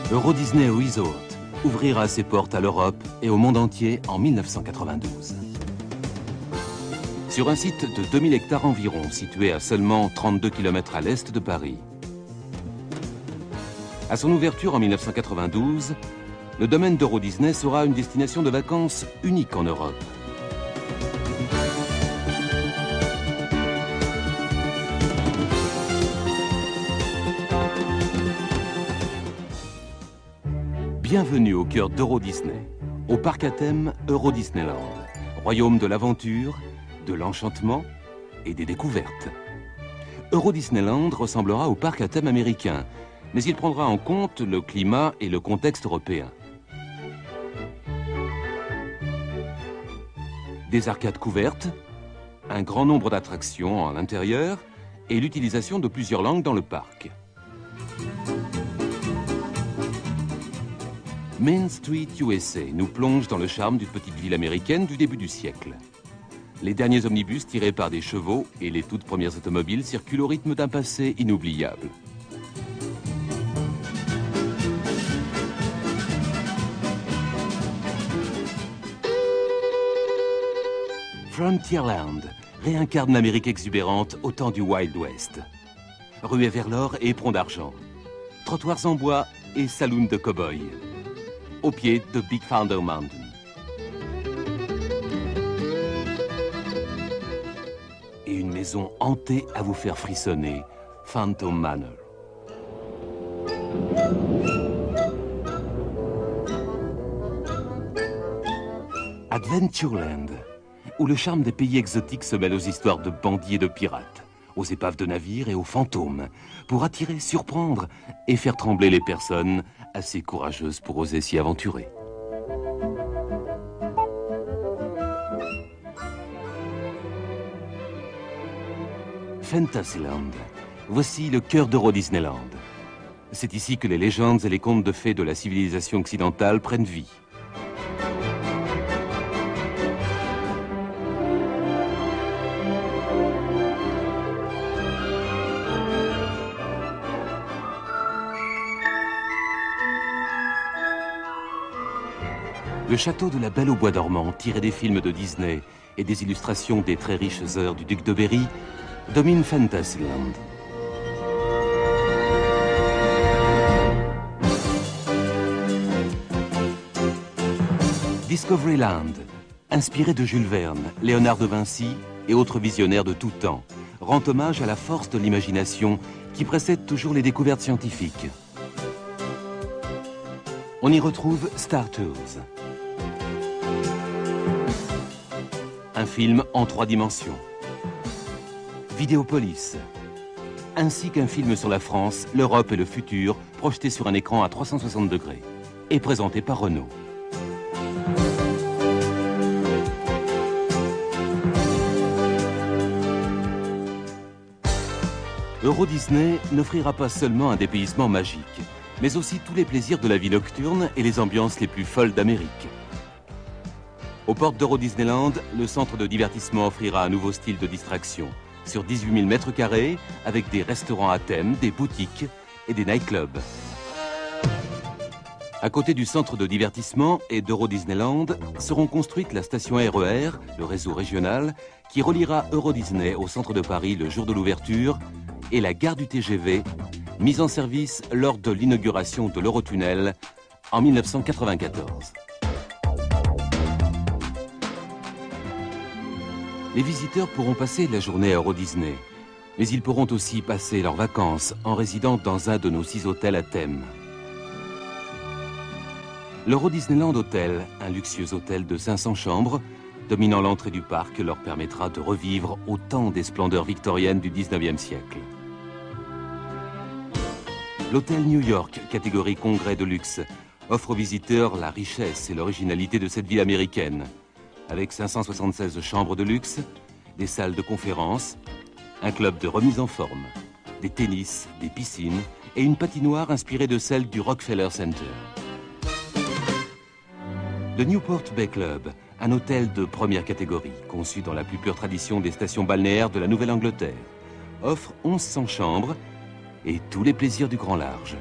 Euro Disney Resort ouvrira ses portes à l'Europe et au monde entier en 1992. Sur un site de 2000 hectares environ, situé à seulement 32 km à l'est de Paris. À son ouverture en 1992, le domaine d'Euro Disney sera une destination de vacances unique en Europe. Bienvenue au cœur d'Euro Disney, au parc à thème Euro Disneyland, royaume de l'aventure, de l'enchantement et des découvertes. Euro Disneyland ressemblera au parc à thème américain, mais il prendra en compte le climat et le contexte européen. Des arcades couvertes, un grand nombre d'attractions à l'intérieur et l'utilisation de plusieurs langues dans le parc. Main Street USA nous plonge dans le charme d'une petite ville américaine du début du siècle. Les derniers omnibus tirés par des chevaux et les toutes premières automobiles circulent au rythme d'un passé inoubliable. Frontierland réincarne l'Amérique exubérante au temps du Wild West. Ruées vers l'or et éperons d'argent. Trottoirs en bois et saloons de cow-boys. Au pied de Big Thunder Mountain. Et une maison hantée à vous faire frissonner, Phantom Manor. Adventureland, où le charme des pays exotiques se mêle aux histoires de bandits et de pirates, aux épaves de navires et aux fantômes, pour attirer, surprendre et faire trembler les personnes assez courageuses pour oser s'y aventurer. Fantasyland, voici le cœur d'Euro Disneyland. C'est ici que les légendes et les contes de fées de la civilisation occidentale prennent vie. Le château de la Belle au bois dormant, tiré des films de Disney et des illustrations des très riches heures du duc de Berry, domine Fantasyland. Discoveryland, inspiré de Jules Verne, Léonard de Vinci et autres visionnaires de tout temps, rend hommage à la force de l'imagination qui précède toujours les découvertes scientifiques. On y retrouve Star Tours, un film en 3 dimensions. Vidéopolis, ainsi qu'un film sur la France, l'Europe et le futur, projeté sur un écran à 360 degrés, et présenté par Renault. Euro Disney n'offrira pas seulement un dépaysement magique, mais aussi tous les plaisirs de la vie nocturne et les ambiances les plus folles d'Amérique. Aux portes d'Euro Disneyland, le centre de divertissement offrira un nouveau style de distraction, sur 18 000 mètres carrés, avec des restaurants à thème, des boutiques et des nightclubs. À côté du centre de divertissement et d'Euro Disneyland, seront construites la station RER, le réseau régional, qui reliera Euro Disney au centre de Paris le jour de l'ouverture, et la gare du TGV, mise en service lors de l'inauguration de l'Eurotunnel en 1994. Les visiteurs pourront passer la journée à Euro Disney, mais ils pourront aussi passer leurs vacances en résidant dans un de nos 6 hôtels à thème. L'Euro Disneyland Hotel, un luxueux hôtel de 500 chambres, dominant l'entrée du parc, leur permettra de revivre autant des splendeurs victoriennes du 19e siècle. L'hôtel New York, catégorie congrès de luxe, offre aux visiteurs la richesse et l'originalité de cette ville américaine, avec 576 chambres de luxe, des salles de conférences, un club de remise en forme, des tennis, des piscines et une patinoire inspirée de celle du Rockefeller Center. Le Newport Bay Club, un hôtel de première catégorie, conçu dans la plus pure tradition des stations balnéaires de la Nouvelle-Angleterre, offre 1100 chambres et tous les plaisirs du grand large.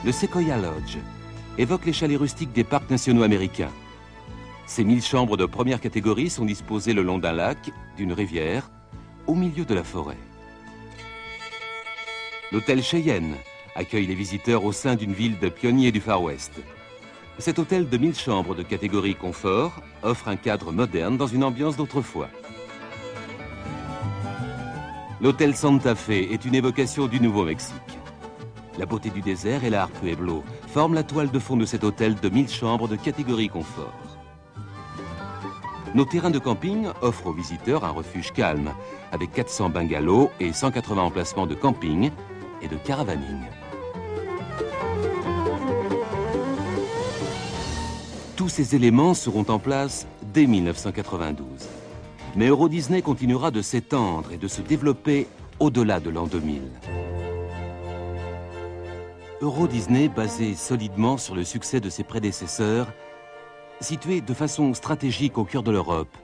Le Sequoia Lodge évoque les chalets rustiques des parcs nationaux américains. Ces 1000 chambres de première catégorie sont disposées le long d'un lac, d'une rivière, au milieu de la forêt. L'hôtel Cheyenne accueille les visiteurs au sein d'une ville de pionniers du Far West. Cet hôtel de 1000 chambres de catégorie confort offre un cadre moderne dans une ambiance d'autrefois. L'hôtel Santa Fe est une évocation du Nouveau-Mexique. La beauté du désert et l'art Pueblo forment la toile de fond de cet hôtel de 1000 chambres de catégorie confort. Nos terrains de camping offrent aux visiteurs un refuge calme, avec 400 bungalows et 180 emplacements de camping et de caravaning. Tous ces éléments seront en place dès 1992. Mais Euro Disney continuera de s'étendre et de se développer au-delà de l'an 2000. Euro Disney, basé solidement sur le succès de ses prédécesseurs, situé de façon stratégique au cœur de l'Europe,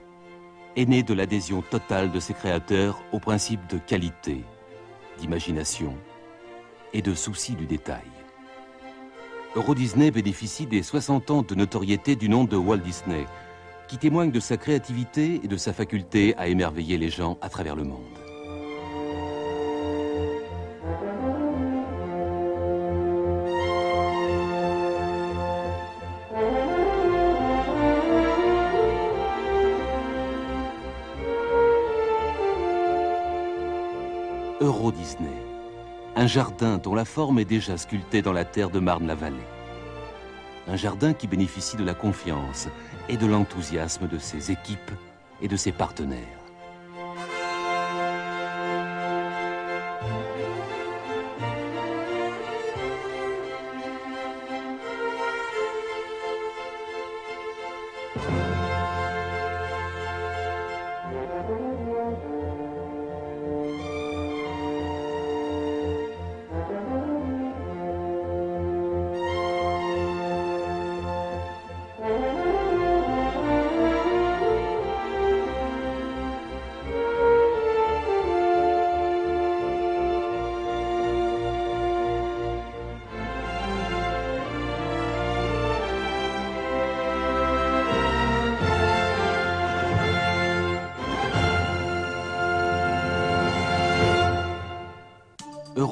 est né de l'adhésion totale de ses créateurs aux principes de qualité, d'imagination et de souci du détail. Euro Disney bénéficie des 60 ans de notoriété du nom de Walt Disney, qui témoigne de sa créativité et de sa faculté à émerveiller les gens à travers le monde. Euro Disney, un jardin dont la forme est déjà sculptée dans la terre de Marne-la-Vallée. Un jardin qui bénéficie de la confiance et de l'enthousiasme de ses équipes et de ses partenaires.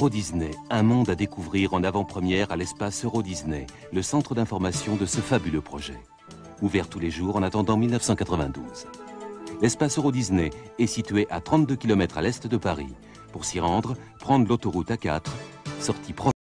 Euro Disney, un monde à découvrir en avant-première à l'espace Euro Disney, le centre d'information de ce fabuleux projet. Ouvert tous les jours en attendant 1992. L'espace Euro Disney est situé à 32 km à l'est de Paris. Pour s'y rendre, prendre l'autoroute A4, sortie proche.